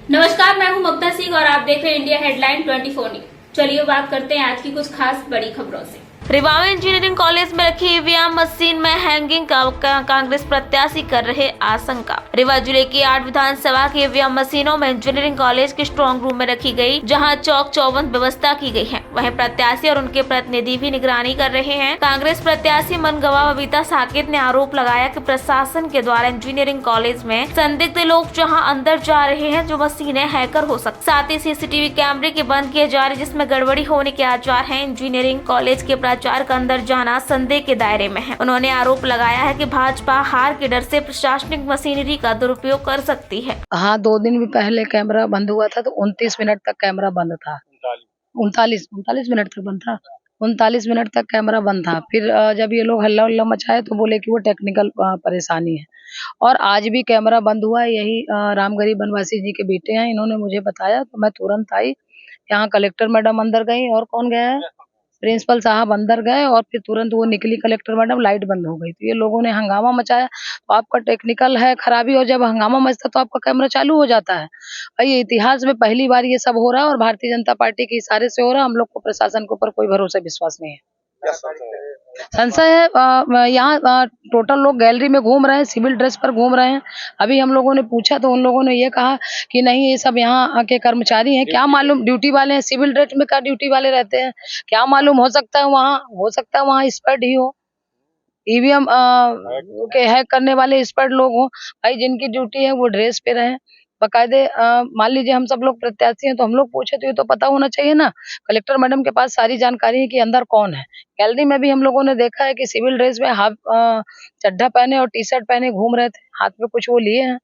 नमस्कार, मैं हूं ममता सिंह और आप देख रहे हैं इंडिया हेडलाइन 24 न्यूज। चलिए बात करते हैं आज की कुछ खास बड़ी खबरों से। रीवा इंजीनियरिंग कॉलेज में रखी ईवीएम मशीन में हैंगिंग का कांग्रेस प्रत्याशी कर रहे आशंका। रीवा जिले की 8 विधानसभा की ईवीएम मशीनों में इंजीनियरिंग कॉलेज के स्ट्रॉन्ग रूम में रखी गई, जहां चौक चौबंद व्यवस्था की गई है। वहीं प्रत्याशी और उनके प्रतिनिधि भी निगरानी कर रहे हैं। कांग्रेस प्रत्याशी मनगवा बबीता साकेत ने आरोप लगाया कि प्रशासन के द्वारा इंजीनियरिंग कॉलेज में संदिग्ध लोग जहां अंदर जा रहे हैं, जो मशीनें हैकर हो सकती। साथ ही सीसीटीवी कैमरे के बंद किए जा रहे, जिसमें गड़बड़ी होने के आसार हैं। इंजीनियरिंग कॉलेज के प्राचार्य का अंदर जाना संदेह के दायरे में है। उन्होंने आरोप लगाया है कि भाजपा हार के डर से प्रशासनिक मशीनरी का दुरुपयोग कर सकती है। हाँ, 2 दिन भी पहले कैमरा बंद हुआ था तो 29 मिनट तक कैमरा बंद था। 39 मिनट तक बंद था। 39 मिनट तक कैमरा बंद था। फिर जब ये लोग हल्ला उल्ला मचाए तो बोले कि वो टेक्निकल परेशानी है। और आज भी कैमरा बंद हुआ है। यही रामगरी बनवासी जी के बेटे हैं, इन्होंने मुझे बताया तो मैं तुरंत आई। यहाँ कलेक्टर मैडम अंदर गई और कौन गया है, प्रिंसिपल साहब अंदर गए और फिर तुरंत वो निकली कलेक्टर मैडम, लाइट बंद हो गई। तो ये लोगों ने हंगामा मचाया। तो आपका टेक्निकल है खराबी, और जब हंगामा मचता तो आपका कैमरा चालू हो जाता है। और ये इतिहास में पहली बार ये सब हो रहा है और भारतीय जनता पार्टी के इशारे से हो रहा है। हम लोग को प्रशासन के ऊपर कोई भरोसा विश्वास नहीं है। संशय है। यहाँ टोटल लोग गैलरी में घूम रहे हैं, सिविल ड्रेस पर घूम रहे हैं। अभी हम लोगों ने पूछा तो उन लोगों ने ये कहा कि नहीं, ये सब यहाँ के कर्मचारी हैं। क्या मालूम ड्यूटी वाले हैं, सिविल ड्रेस में क्या ड्यूटी वाले रहते हैं, क्या मालूम। हो सकता है वहाँ स्पैड ही हो, ईवीएम के हैक करने वाले स्पैड लोग हो। भाई जिनकी ड्यूटी है वो ड्रेस पे रहे बकायदे। मान लीजिए हम सब लोग प्रत्याशी हैं तो हम लोग पूछे तो ये तो पता होना चाहिए ना। कलेक्टर मैडम के पास सारी जानकारी है कि अंदर कौन है। गैलरी में भी हम लोगों ने देखा है कि सिविल ड्रेस में हाफ चड्ढा पहने और टी शर्ट पहने घूम रहे थे, हाथ में कुछ वो लिए हैं।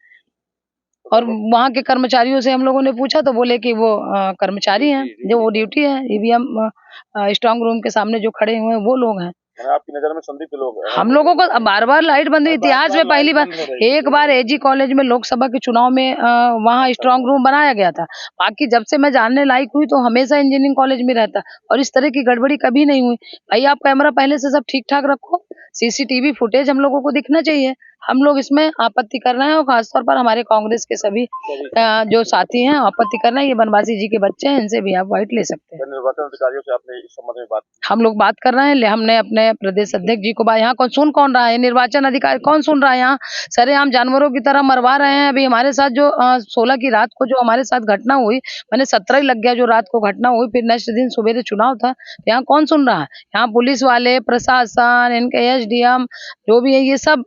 और वहाँ के कर्मचारियों से हम लोगों ने पूछा तो बोले कि वो कर्मचारी हैं, जो वो ड्यूटी है ईवीएम स्ट्रांग रूम के सामने जो खड़े हुए हैं वो लोग हैं। आपकी नजर में संदिग्ध लोग हैं? हम लोगों को बार बार लाइट बंद हुई, इतिहास में पहली बार। एक बार एजी कॉलेज में लोकसभा के चुनाव में वहाँ स्ट्रांग रूम बनाया गया था। बाकी जब से मैं जानने लायक हुई तो हमेशा इंजीनियरिंग कॉलेज में रहता और इस तरह की गड़बड़ी कभी नहीं हुई। भाई आप कैमरा पहले से सब ठीक ठाक रखो, सीसीटीवी फुटेज हम लोगों को दिखना चाहिए। हम लोग इसमें आपत्ति कर रहे हैं और खासतौर पर हमारे कांग्रेस के सभी जो साथी हैं आपत्ति कर रहे हैं। ये बनवासी जी के बच्चे हैं, इनसे भी आप वाइट ले सकते हैं। निर्वाचन अधिकारियों से आपने इस संबंध में बात की? हम लोग बात कर रहे हैं। हमने अपने प्रदेश अध्यक्ष जी को यहाँ कौन रहा है, निर्वाचन अधिकारी कौन सुन रहा है। यहाँ सरेआम जानवरों की तरह मरवा रहे हैं। अभी हमारे साथ जो 16 की रात को जो हमारे साथ घटना हुई, मैंने 17 ही लग गया जो रात को घटना हुई। फिर नेक्स्ट दिन सुबह चुनाव था, तो यहाँ कौन सुन रहा है। यहाँ पुलिस वाले, प्रशासन, इनके एसडीएम जो भी है, ये सब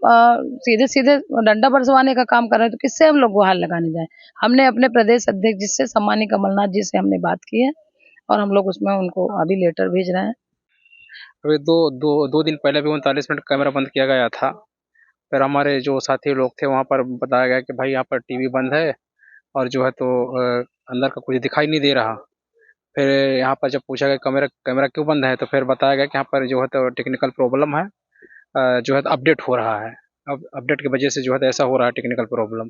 सीधे सीधे डंडा बरसवाने का काम कर रहे हैं। तो किससे हम लोग गुहार लगाने जाए। हमने अपने प्रदेश अध्यक्ष जिससे सम्मानीय कमलनाथ जी से हमने बात की है और हम लोग उसमें उनको अभी लेटर भेज रहे हैं। अभी दो दिन पहले भी 39 मिनट कैमरा बंद किया गया था। फिर हमारे जो साथी लोग थे वहाँ पर बताया गया कि भाई यहाँ पर टीवी बंद है और जो है तो अंदर का कुछ दिखाई नहीं दे रहा। फिर यहाँ पर जब पूछा गया कैमरा क्यों बंद है, तो फिर बताया गया कि यहाँ पर जो है तो टेक्निकल प्रॉब्लम है, जो है तो अपडेट हो रहा है। अब अपडेट की वजह से जो है तो ऐसा हो रहा है टेक्निकल प्रॉब्लम।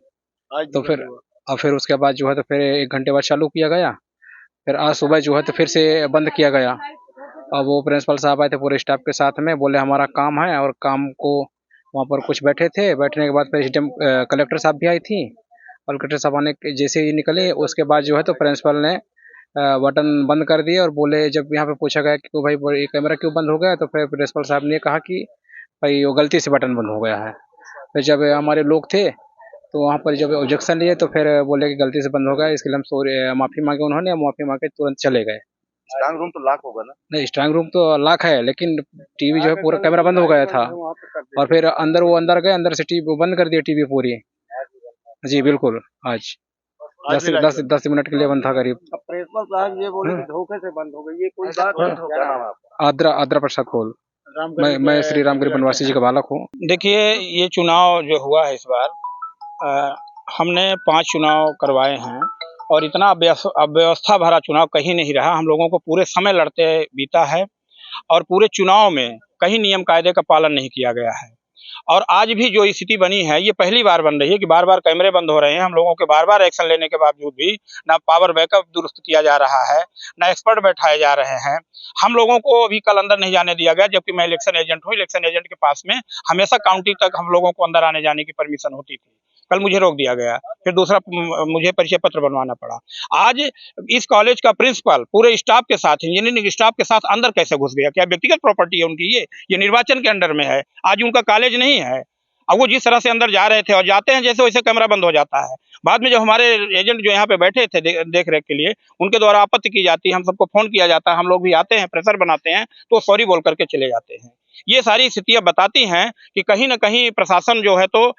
तो फिर उसके बाद जो है तो फिर 1 घंटे बाद चालू किया गया। फिर आज सुबह जो है तो फिर से बंद किया गया। अब वो प्रिंसिपल साहब आए थे पूरे स्टाफ के साथ में, बोले हमारा काम है, और काम को वहाँ पर कुछ बैठे थे। बैठने के बाद फिर कलेक्टर साहब भी आई थी, और कलेक्टर साहब आने जैसे ही निकले उसके बाद जो है तो प्रिंसिपल ने बटन बंद कर दिए और बोले, जब यहाँ पे पूछा गया कि तो भाई ये कैमरा क्यों बंद हो गया, तो फिर प्रिंसिपल साहब ने कहा कि भाई वो गलती से बटन बंद हो गया है। फिर जब हमारे लोग थे तो वहाँ पर जब ऑब्जेक्शन लिए तो फिर बोले कि गलती से बंद हो गया, इसके लिए हम माफ़ी मांगे। उन्होंने माफ़ी मांग के तुरंत चले गए। स्ट्रांग रूम तो लॉक होगा ना? नहीं, स्ट्रांग रूम तो लॉक है, लेकिन टीवी जो है पूरा कैमरा बंद हो गया था। और फिर अंदर गए, अंदर से टीवी बंद कर दिया, टीवी पूरी। जी बिल्कुल, आज 10 मिनट के लिए बंद था करीब। प्रिंसिपल साहब ये बोले कि धोखे से बंद हो गई, ये कोई बात नहीं। क्या नाम है आपका? आद्रा प्रसाद खोल। मैं श्री रामगिरी बनवासी जी का बालक हूँ। देखिए, ये चुनाव जो हुआ है इस बार, हमने 5 चुनाव करवाए हैं और इतना अव्यवस्था भरा चुनाव कहीं नहीं रहा। हम लोगों को पूरे समय लड़ते बीता है और पूरे चुनाव में कहीं नियम कायदे का पालन नहीं किया गया है। और आज भी जो स्थिति बनी है, ये पहली बार बन रही है कि बार बार कैमरे बंद हो रहे हैं। हम लोगों के बार बार एक्शन लेने के बावजूद भी ना पावर बैकअप दुरुस्त किया जा रहा है, ना एक्सपर्ट बैठाए जा रहे हैं। हम लोगों को अभी कल अंदर नहीं जाने दिया गया, जबकि मैं इलेक्शन एजेंट हूँ। इलेक्शन एजेंट के पास में हमेशा काउंटिंग तक हम लोगों को अंदर आने जाने की परमिशन होती थी। कल मुझे रोक दिया गया, फिर दूसरा मुझे परिचय पत्र बनवाना पड़ा। आज इस कॉलेज का प्रिंसिपल पूरे स्टाफ के साथ, इंजीनियरिंग स्टाफ के साथ अंदर कैसे घुस गया? क्या व्यक्तिगत प्रॉपर्टी है उनकी? ये निर्वाचन के अंडर में है, आज उनका कॉलेज नहीं है। अब वो जिस तरह से अंदर जा रहे थे और जाते हैं जैसे वैसे कैमरा बंद हो जाता है। बाद में जो हमारे एजेंट जो यहाँ पे बैठे थे देख रेख के लिए, उनके द्वारा आपत्ति की जाती है, हम सबको फोन किया जाता है, हम लोग भी आते हैं, प्रेशर बनाते हैं, तो सॉरी बोल करके चले जाते हैं। ये सारी स्थितियां बताती हैं कि कहीं ना कहीं प्रशासन जो है तो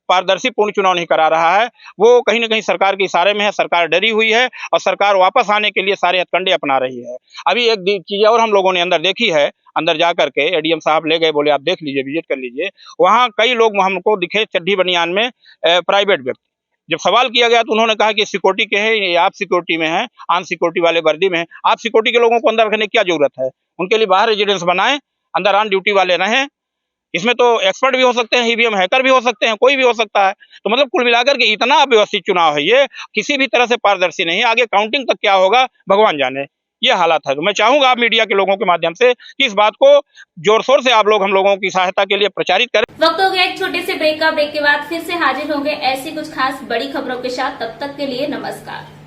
पारदर्शी पूर्ण चुनाव नहीं करा रहा है। वो कहीं ना कहीं सरकार के इशारे में है, सरकार डरी हुई है और सरकार वापस आने के लिए सारे हथकंडे अपना रही है। अभी एक चीज और हम लोगों ने अंदर देखी है, अंदर जा करके एडीएम साहब ले गए, बोले आप देख लीजिए, विजिट कर लीजिए। वहाँ कई लोग हमको दिखे चड्ढी बनियान में, प्राइवेट व्यक्ति। जब सवाल किया गया तो उन्होंने कहा कि सिक्योरिटी के हैं, ये आप सिक्योरिटी में हैं, आन सिक्योरिटी वाले वर्दी में हैं, आप सिक्योरिटी के लोगों को अंदर रखने की क्या जरूरत है? उनके लिए बाहर रेजिडेंस बनाएं, अंदर ऑन ड्यूटी वाले रहें। इसमें तो एक्सपर्ट भी हो सकते हैं, ईवीएम हैकर भी हो सकते हैं, कोई भी हो सकता है। तो मतलब कुल मिलाकर के इतना अव्यवस्थित चुनाव है, ये किसी भी तरह से पारदर्शी नहीं है। आगे काउंटिंग तक क्या होगा भगवान जाने, ये हालात है। तो मैं चाहूंगा आप मीडिया के लोगों के माध्यम से कि इस बात को जोर शोर से आप लोग हम लोगों की सहायता के लिए प्रचारित करें। वक्त हो गया एक छोटे से ब्रेक का। ब्रेक के बाद फिर से हाजिर होंगे ऐसी कुछ खास बड़ी खबरों के साथ। तब तक के लिए नमस्कार।